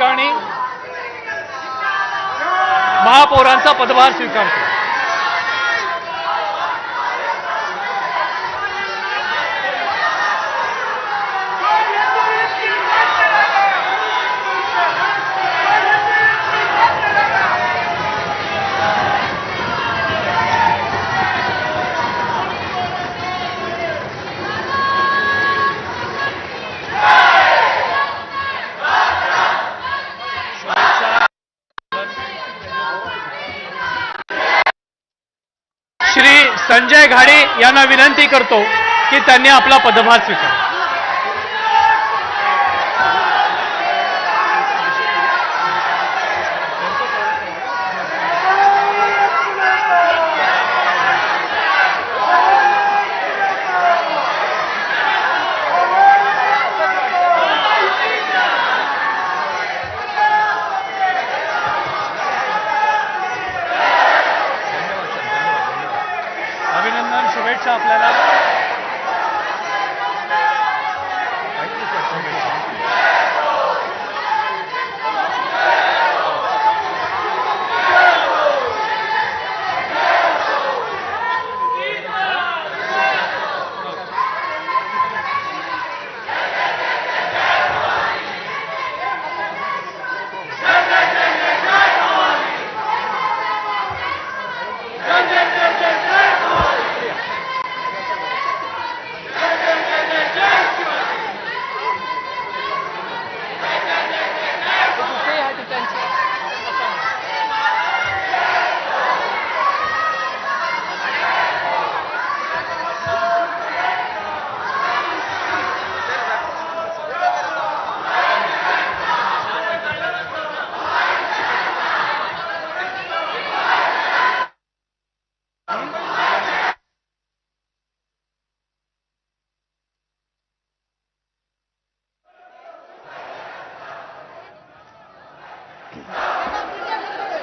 ठिकाणी महापौरांचा पदभार स्वीकारतो। श्री संजय घाडी यांना विनंती करतो की त्यांनी आपला पदभार स्वीकारावा। अभिनंदन, शुभेच्छा आपल्याला।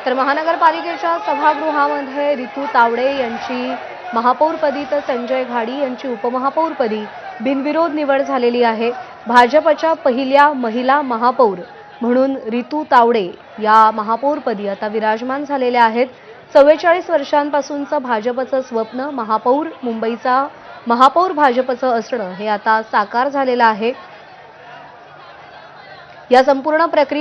तर महानगरपालिकेच्या सभागृहामध्ये रितू तावडे यांची महापौरपदी तर संजय घाडी यांची उपमहापौरपदी बिनविरोध निवड झालेली आहे। भाजपच्या पहिल्या महिला महापौर म्हणून रितू तावडे या महापौरपदी आता विराजमान झालेल्या आहेत। 44 वर्षांपासूनचं भाजपचं स्वप्न महापौर मुंबईचा महापौर भाजपचं असणं हे आता साकार झालेलं आहे। या संपूर्ण प्रक्रियेत